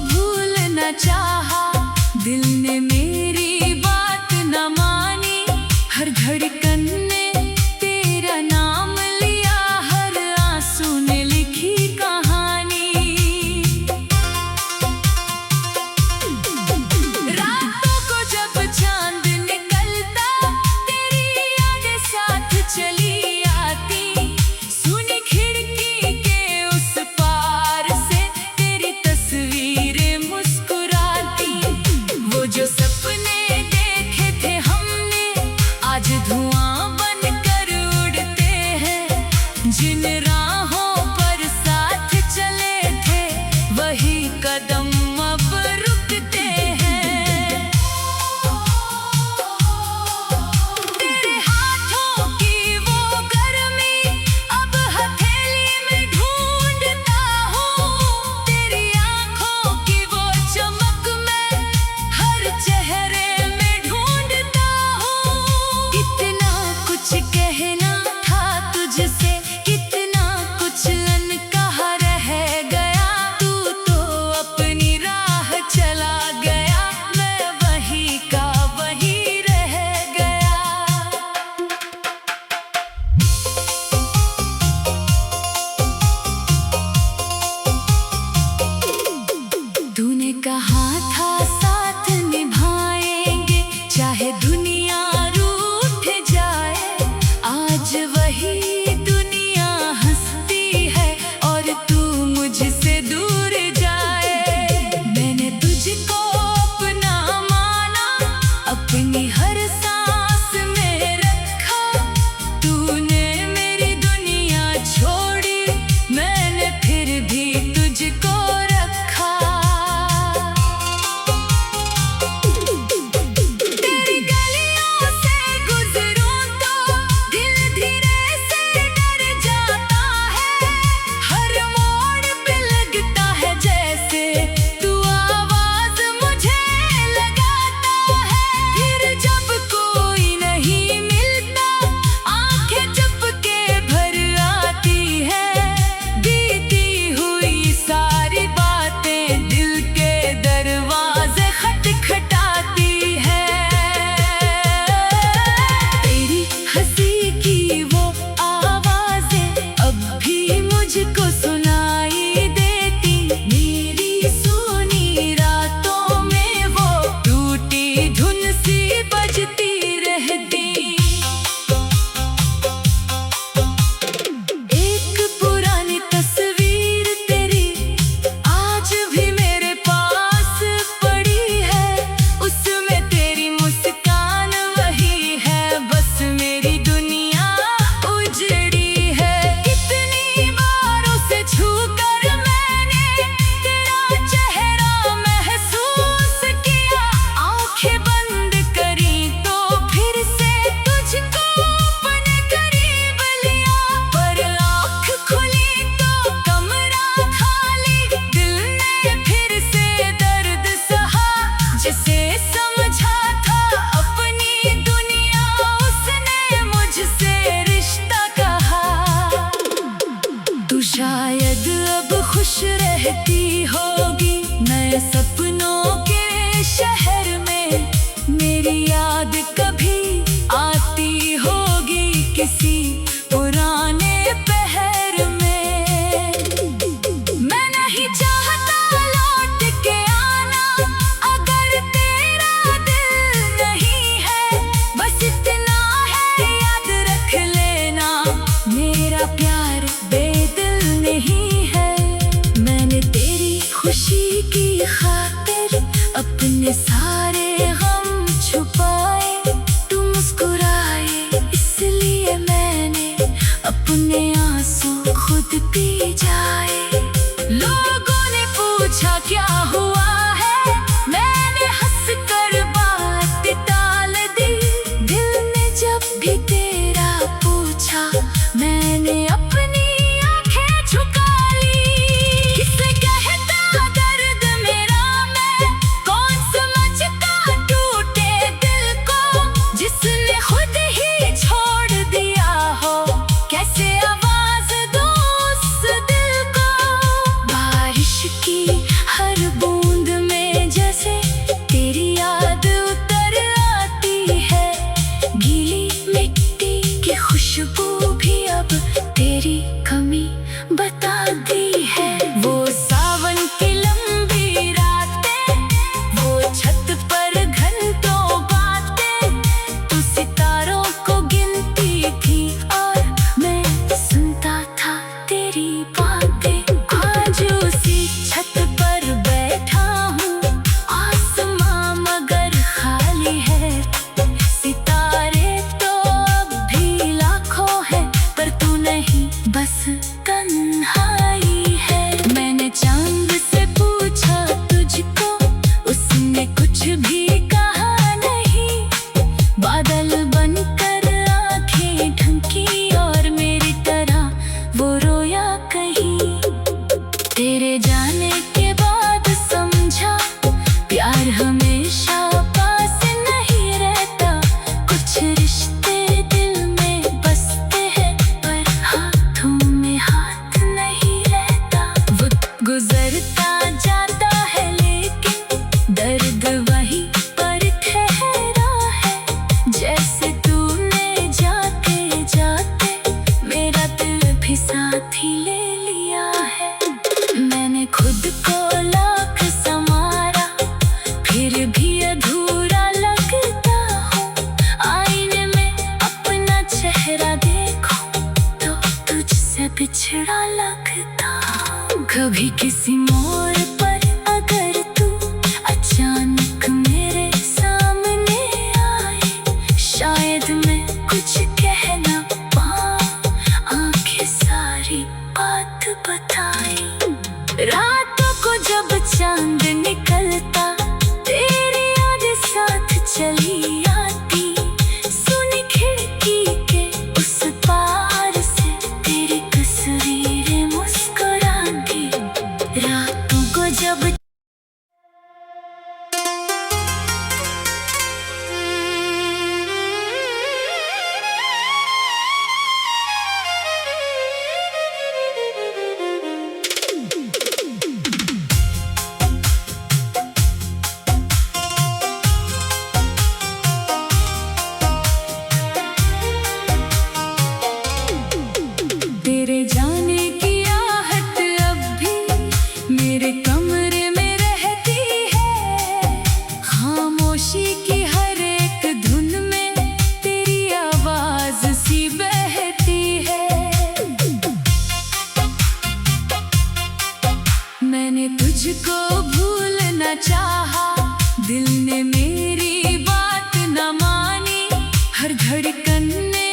भूल न चाहा, दिल ने मेरी बात न मानी। हर धड़कन ने तेरा नाम लिया, हर आंसू ने लिखी कहानी। रातों को जब चांद निकलता, तेरी यादें साथ चली आती। सुनी खिड़की के उस पार से तेरी तस्वीरें मुस्कुराती। वो जो सपने देखे थे हमने, आज धुआं बनकर उड़ते हैं। जिन राहों पर साथ चले थे, वही कदम अब रुकते हैं। तेरे हाथों की वो गर्मी अब हथेली में ढूंढता हूँ। तेरी आंखों की वो चमक मैं हर चेहरे में ढूंढता हूँ। कितना कुछ कहना था तुझसे, कितना कुछ अनकहा रह गया। तू तो अपनी राह चला गया, मैं वहीं का वहीं रह गया। तूने कहा था साथ निभाएंगे, चाहे दुनिया रूठ जाए। आज वही दुनिया हंसती है और तू मुझसे दूर जाए। मैंने तुझको अपना माना, अपनी हर सांस में रखा। तूने मेरी दुनिया छोड़ी, मैंने फिर भी तुझको रखा। तेरी गलियों से गुजरूं तो दिल धीरे से डर जाता है। हर मोड़ पे लगता है जैसे तू आवाज मुझे लगाता है। फिर जब कोई नहीं मिलता, आंखें चुपके भर आती है। बीती हुई सारी बातें दिल के दरवाजे खटखटाती है। तेरी हंसी की वो आवाजें अब भी मुझको सुनाई देती। मेरी सोनी रातों में वो टूटी धुन सी बजती रहती। एक पुरानी तस्वीर तेरी आज भी मेरे पास पड़ी है। उसमें तेरी मुस्कान वही है, बस मेरी दुनिया उजड़ी है। कितनी बार उसे छूकर मैंने तेरा चेहरा महसूस किया। आंखें बंद करी तो फिर से तुझको अपने करीब लिया। पर आँख खुली तो कमरा खाली, दिल ने फिर से दर्द सहा। जिसे समझा था अपनी दुनिया, उसने मुझसे रिश्ता कहा। तू शायद अब खुश रहती होगी नए सपनों के शहर में। मेरी याद कभी आती होगी किसी पुराने पहर में। मैं नहीं चाहता लौट के आना, अगर तेरा दिल नहीं है। बस इतना है याद रख लेना, मेरा प्यार बेदिल नहीं है। मैंने तेरी खुशी की खातिर अपने सारे गम छुपाए। तू मुस्कुराए इसलिए मैंने अपने आंसू खुद पी जाए। लोगों ने पूछा क्या हुआ है, मैंने हंसकर बात टाल दी। दिल ने जब भी तेरा पूछा, मैंने अपनी आंखें झुका ली। किसे कहता दर्द मेरा मैं, कौन समझता टूटे दिल को। जिसने खुद ही छोड़ दिया हो, कैसे आवाज दूं उस दिल को। बारिश की हर बूंद चाहा, दिल ने मेरी बात न मानी। हर धड़कन ने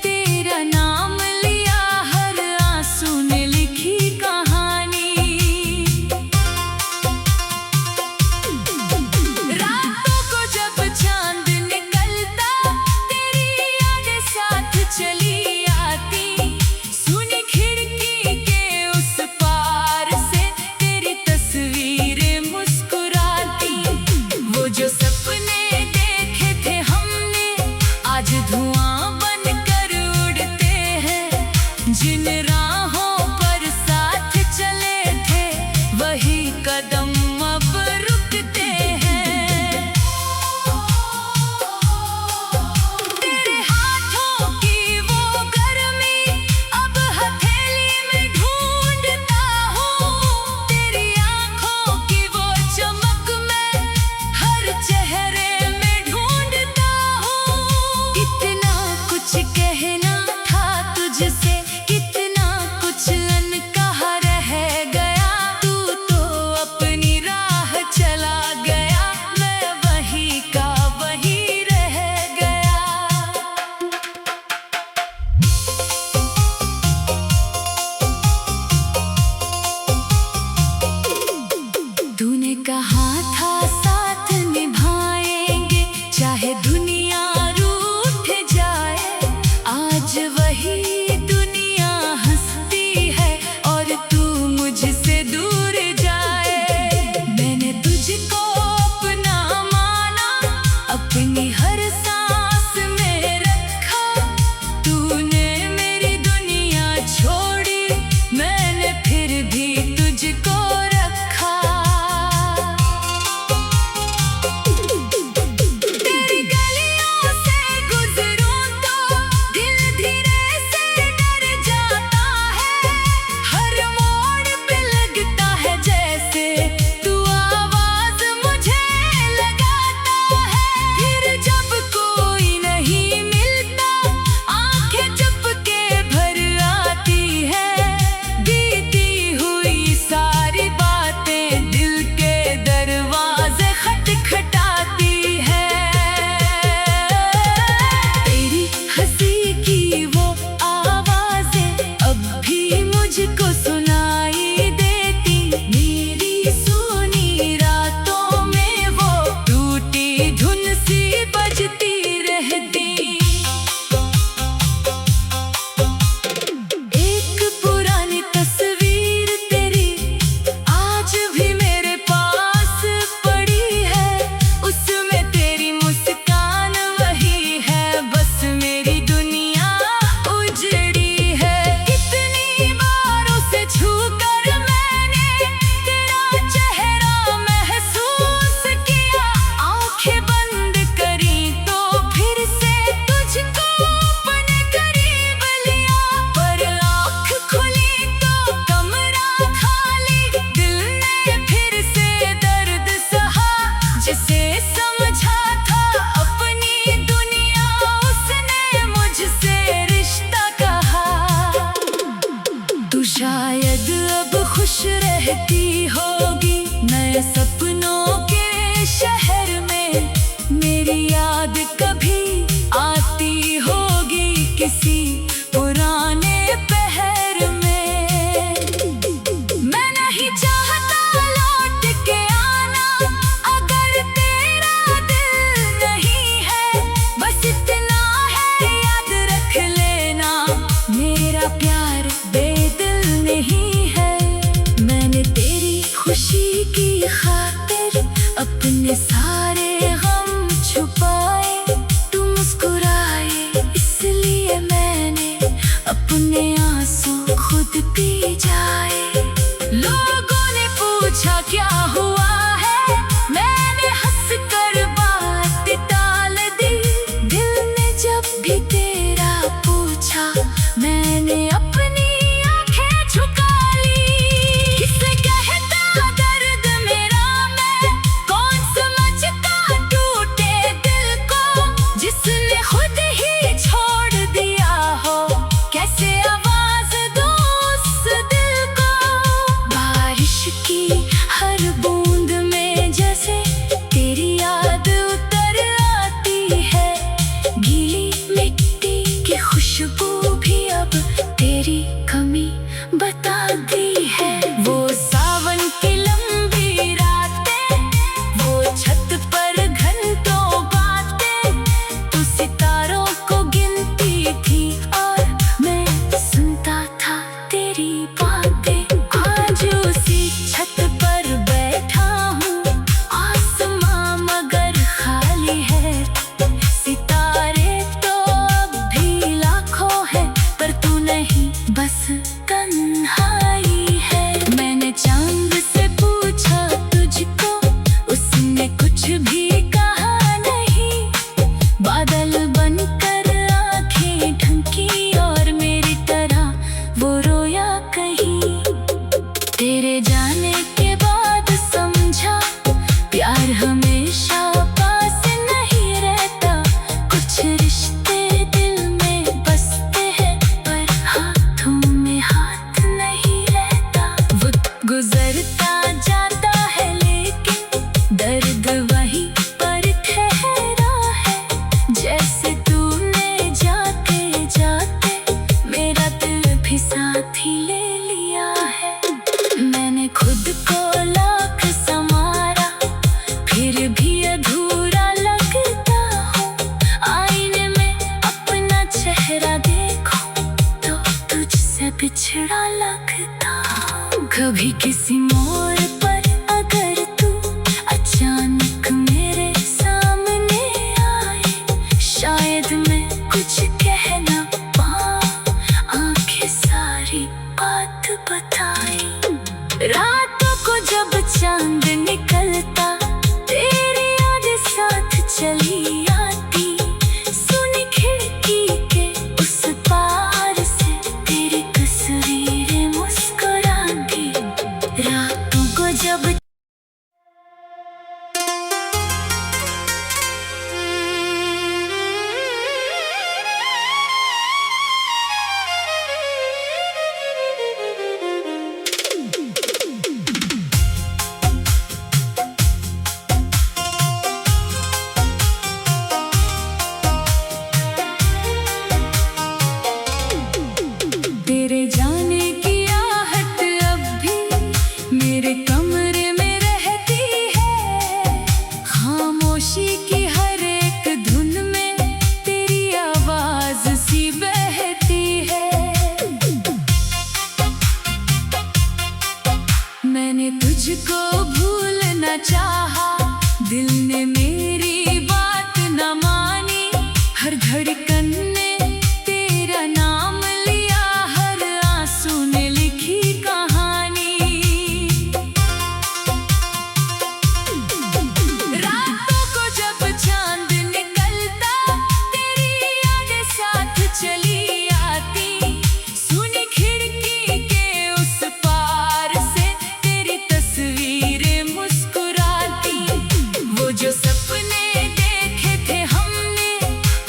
तेरा नाम लिया, हर आंसू ने लिखी कहानी। रातों को जब चांद निकलता, तेरी यादें साथ चली आती। सुनी खिड़की के उस पार से तेरी तस्वीरें मुस्कुराती। वो जो सपने देखे थे हमने, आज धुआं बनकर उड़ते हैं। जिन राहों पर साथ चले थे, वही कदम अब रुकते हैं। तेरे हाथों की वो गर्मी अब हथेली में ढूंढता हूँ। तेरी आंखों की वो चमक मैं हर चेहरे में ढूंढता हूँ। कितना कुछ कहना था तुझसे, कितना कुछ अनकहा रह गया। तू तो अपनी राह चला गया, मैं वही का वही रह गया। तूने कहा था साथ निभाएंगे, चाहे दुनिया रूठ जाए। आज वही दुनिया हंसती है और तू मुझसे दूर जाए। मैंने तुझको अपना माना, अपनी हर सांस में रखा। तूने मेरी दुनिया छोड़ी, मैंने फिर भी तुझको रखा। तेरी गलियों से गुजरूं तो दिल धीरे से डर जाता है। हर मोड़ पे लगता है जैसे तू आवाज मुझे लगाता है। फिर जब कोई नहीं मिलता, आंखें चुपके भर आती है। बीती हुई सारी बातें दिल के दरवाजे खटखटाती है। तेरी हंसी की वो आवाजें अब भी मुझको सुनाई देती। मेरी सुनी रातों में वो टूटी धुन सी बजती रहती। एक पुरानी तस्वीर तेरी आज भी मेरे पास पड़ी है। उसमें तेरी मुस्कान वही है, बस मेरी दुनिया उजड़ी है। कितनी बार उसे छूकर मैंने तेरा चेहरा महसूस किया। आंखें बंद करी तो फिर से तुझको अपने करीब लिया। पर आँख खुली तो कमरा खाली, दिल ने फिर से दर्द सहा। जिसे समझा था अपनी दुनिया, उसने मुझसे रिश्ता कहा। तू शायद अब खुश रहती होगी नए सपनों के शहर में। मेरी याद कभी आती होगी किसी पुराने पहर में। मैं नहीं चाहता लौट के आना, अगर तेरा दिल नहीं है। बस इतना है याद रख लेना, मेरा प्यार बेदिल नहीं है। मैंने तेरी खुशी की खातिर अपने सारे गम छुपाए। तुम मुस्कुराए इसलिए मैंने हमेशा पास नहीं रहता, कुछ रिश्ते दिल में बसते हैं पर हाथों में हाथ नहीं रहता। वक्त गुजरता जाता है लेकिन दर्द वहीं पर ठहरा है, जैसे तूने जाते जाते मेरा दिल भी साथ ही ले लिया है। मैंने खुद को लाख संवारा फिर भी अधूरा लगता हूँ, आईने में अपना चेहरा देखूं तो तुझसे बिछड़ा लगता हूँ। कभी किसी मोड़ पर अगर तू अचानक मेरे सामने आए, शायद मैं कुछ कह ना पाऊं, आंखें सारी बात बताएं। रातों को जब चांद निकलता तेरी यादें साथ चली आती, सुनी खिड़की के उस पार से तेरी तस्वीरें मुस्कुराती। रातों को जब तेरे जाने की आहट अब भी मेरे कमरे में रहती है, खामोशी की हर एक धुन में तेरी आवाज सी बहती है। मैंने तुझको भूलना चाहा, दिल ने मेरी बात न मानी, हर धड़कन ने तेरा नाम लिया, हर आंसू ने लिखी कहानी। रातों को जब चांद निकलता तेरी यादें साथ चली आती, सुनी खिड़की के उस पार से तेरी तस्वीरें मुस्कुराती। वो जो सपने देखे थे हमने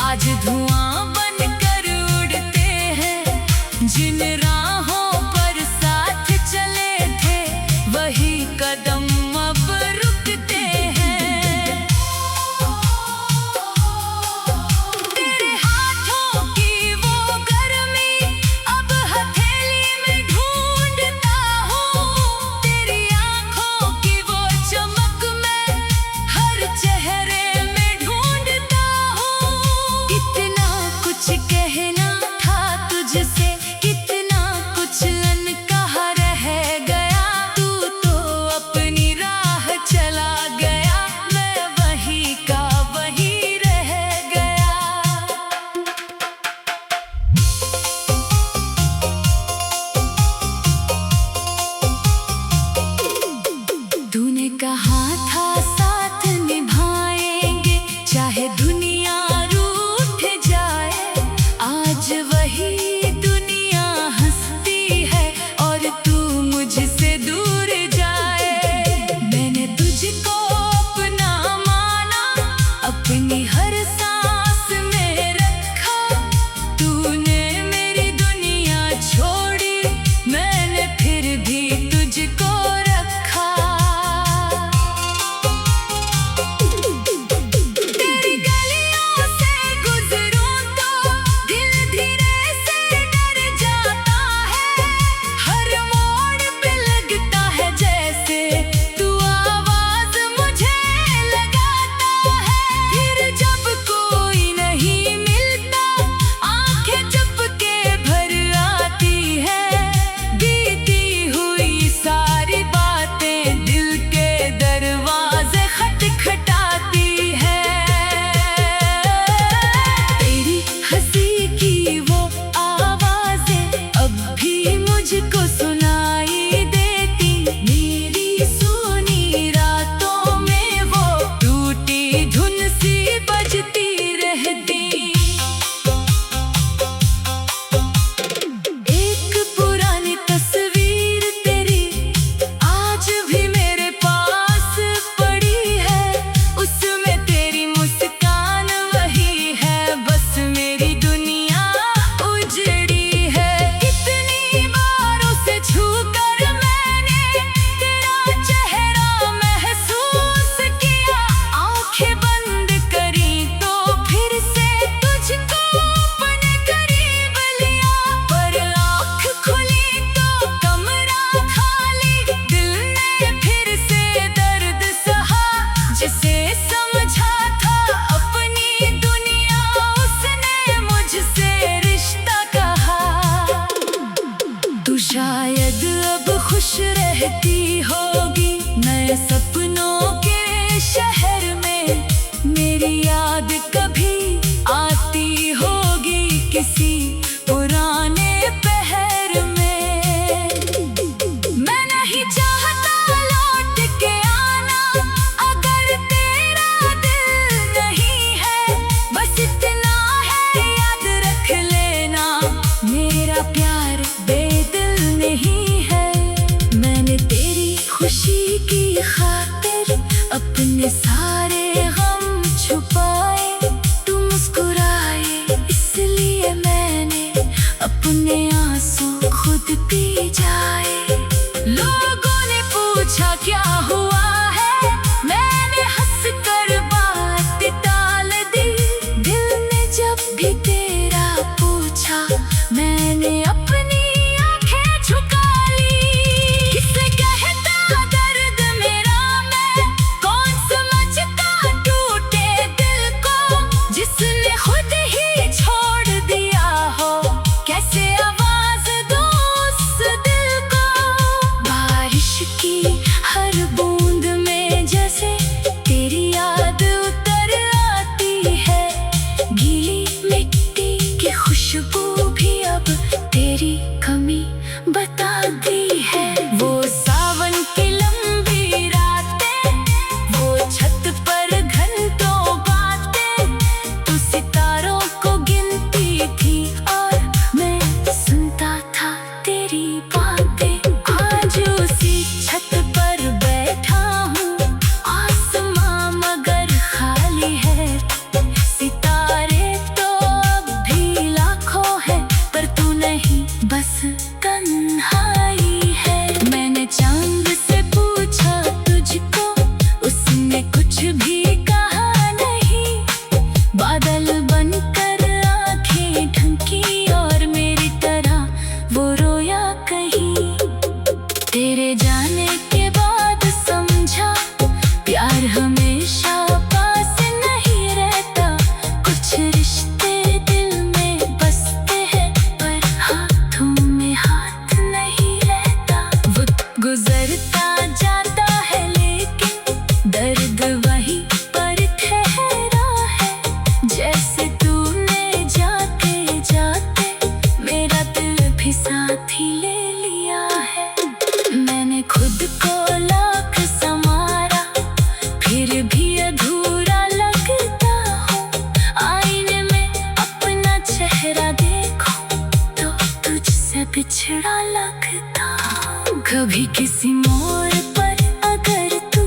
आज धुआं बनकर उड़ते हैं, जिन राहों पर साथ चले थे वही कदम अब रुकते हैं। तेरे हाथों की वो गर्मी अब हथेली में ढूंढता हूँ, तेरी आंखों की वो चमक मैं हर चेहरे में ढूंढता हूँ। कितना कुछ कहना था तुझसे, कितना कुछ अनकहा रह गया, तू तो अपनी राह चला गया, मैं वहीं का वहीं रह गया। तूने कहा था साथ निभाएंगे चाहे दुनिया रूठ जाए, आज वही दुनिया हंसती है और तू मुझसे दूर जाए। मैंने तुझको अपना माना, अपनी हर सांस में रखा, तूने मेरी दुनिया छोड़ी, मैंने फिर भी तुझको रखा। आंखें बंद करी तो फिर से तुझको अपने करीब लिया, पर आँख खुली तो कमरा खाली। दिल ने फिर से दर्द सहा, जिसे समझा था अपनी दुनिया, उसने मुझसे रिश्ता कहा। तू शायद अब खुश रहती होगी नए सपनों के शहर में, मेरी याद कभी आती होगी किसी पुराने पहर में। मैं नहीं चाहता लौट के आना, अगर तेरा दिल नहीं है, बस इतना है याद रख लेना, मेरा प्यार बेदिल नहीं है। मैंने तेरी खुशी की खातिर अपने सारे गम छुपाए, तू मुस्कुराए इसलिए मैंने अपने आंसू खुद पी जाए। लोगों ने पूछा क्या हुआ है, मैंने हंस कर बात टाल दी। दिल ने जब भी तेरा पूछा, मैंने अपनी आंखें झुका ली। किसे कहता दर्द मेरा मैं, कौन समझता टूटे दिल को, जिसने खुद ही छोड़ दिया हो, कैसे आवाज दूं उस दिल को। बारिश की हर बूंद में जैसे तेरी याद उतर आती है, गीली मिट्टी की खुशबू भी अब तेरी कमी बताती है। वो सावन की लंबी रातें, वो छत पर घंटों बातें, तू सितारों को गिनती थी और मैं सुनता था तेरी बातें। आज उसी छत पर बैठा हूँ, आसमां मगर खाली है, सितारे तो अब भी लाखों है, पर तू नहीं बस तन्हाई है। मैंने चांद से पूछा तुझको, उसने कुछ भी कहा नहीं, बादल बनकर आंखें ढंकी और मेरी तरह वो रोया कहीं। तेरे जाने के बाद समझा प्यार हमेशा पास नहीं रहता, कुछ रिश्ते दिल में बसते हैं पर हाथों में हाथ नहीं रहता। वक्त गुजरता जाता है लेकिन दर्द वहीं पर ठहरा है, जैसे तूने जाते जाते मेरा दिल भी साथ ही ले लिया है। मैंने खुद को लाख संवारा, फिर भी अधूरा लगता हूँ। आईने में अपना चेहरा देखो तो तुझसे बिछड़ा लगता हूँ। कभी किसी मोड़ पर अगर तू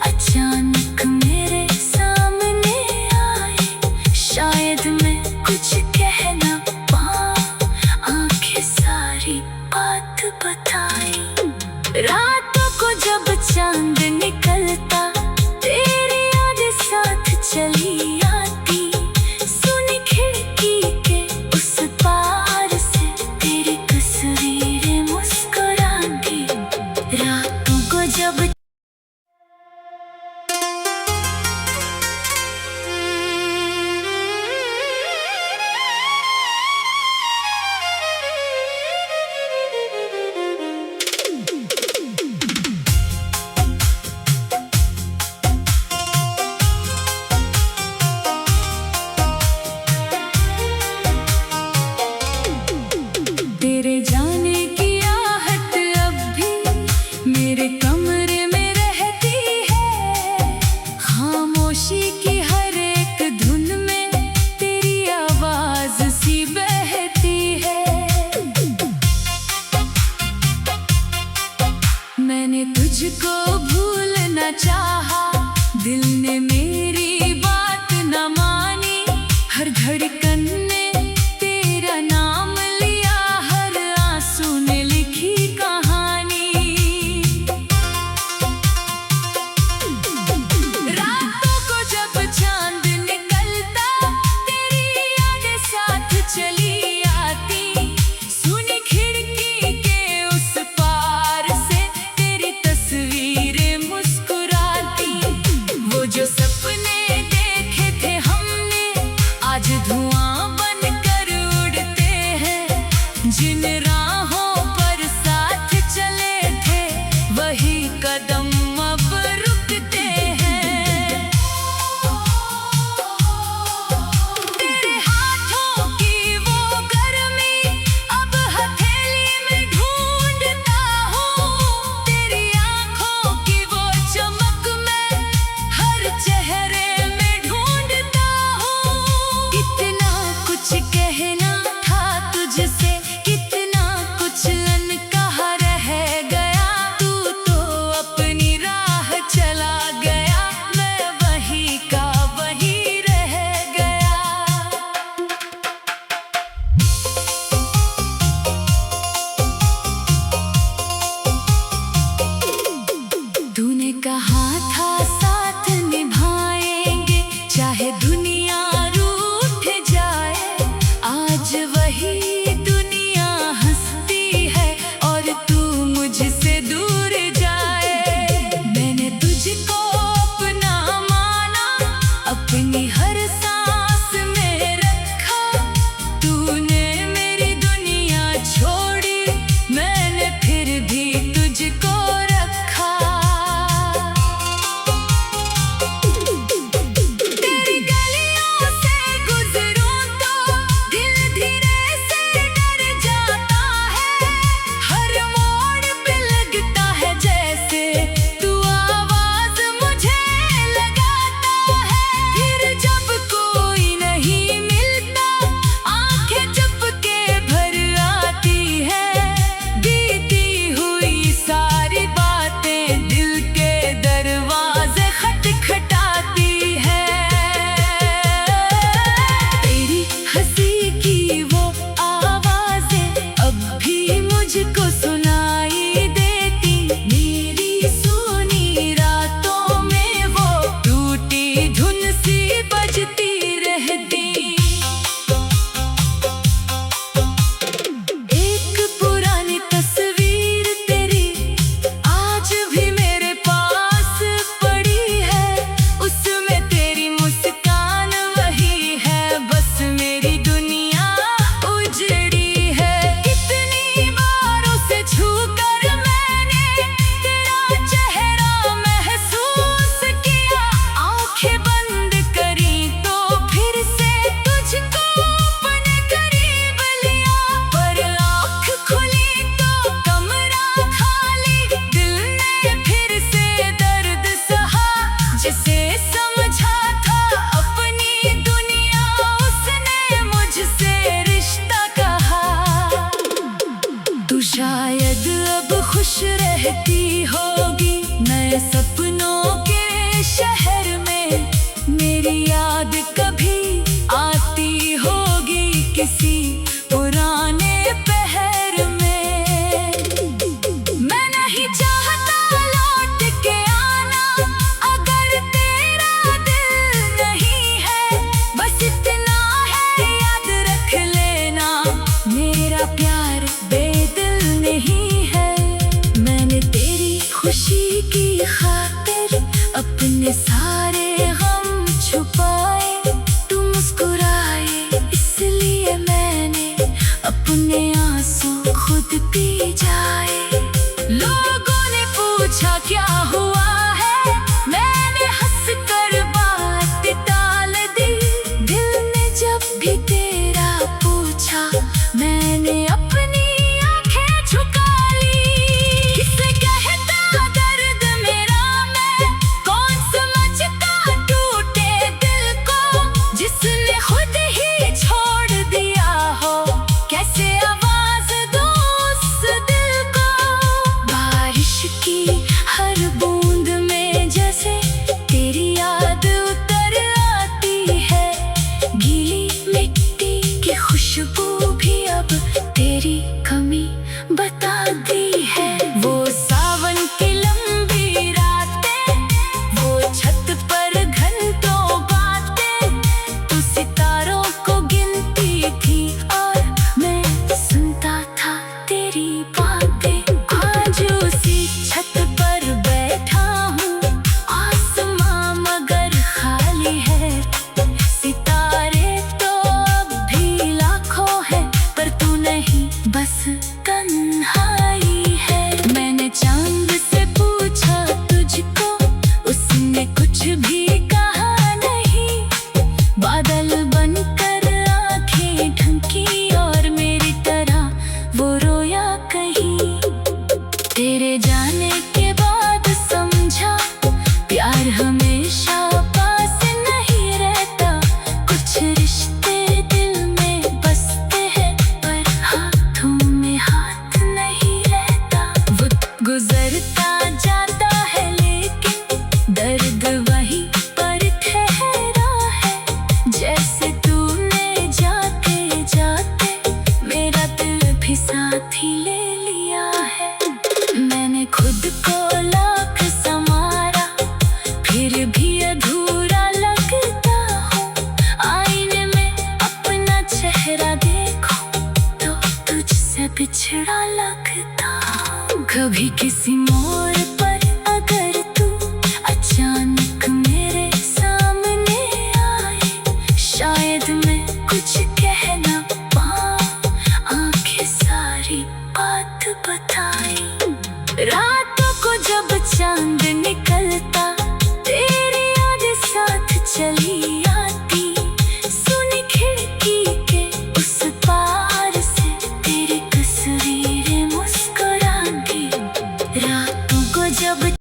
अचानक मेरे सामने आए, शायद मैं कुछ कह न पाऊँ, आंखें सारी बात बताए। रातों को जब चांद निकलता, तेरी यादें साथ चली आती, सुनी खिड़की के उस पार से तेरी तस्वीरें मुस्कुराती। रातों को जब आंखें बंद करी तो फिर से तुझको अपने करीब लिया, पर आँख खुली तो कमरा खाली। दिल ने फिर से दर्द सहा, जिसे समझा था अपनी दुनिया, उसने मुझसे रिश्ता कहा। तू शायद अब खुश रहती होगी नए सपनों के शहर में, मेरी याद कभी आती होगी किसी पुराने पहर में। मैं नहीं चाहता लौट के आना, अगर तेरा दिल नहीं है, बस इतना है याद रख लेना, मेरा प्यार बेदिल नहीं है। मैंने तेरी खुशी की खातिर अपने सारे गम छुपाए, तू मुस्कुराए इसलिए मैंने अपने आंसू खुद पी जाए। लोगों ने पूछा क्या हुआ है, मैंने हंस कर बात टाल दी। दिल ने जब भी तेरा पूछा, मैंने अपनी आंखें झुका ली। किसे कहता दर्द मेरा मैं, कौन समझता टूटे दिल को, जिसने खुद ही छोड़ दिया हो, कैसे आवाज दूं उस दिल को। बारिश की हर बूंद में जैसे तेरी याद उतर आती है, गीली मिट्टी की खुशबू भी अब तेरी कमी बताती है। वो सावन की लंबी रातें, वो छत पर घंटों बातें, तू सितारों को गिनती थी और मैं सुनता था तेरी बातें। आज उसी छत पर बैठा हूँ, आसमां मगर खाली है, सितारे तो अब भी लाखों है, पर तू नहीं बस तन्हाई है। मैंने चांद से पूछा तुझको, उसने कुछ भी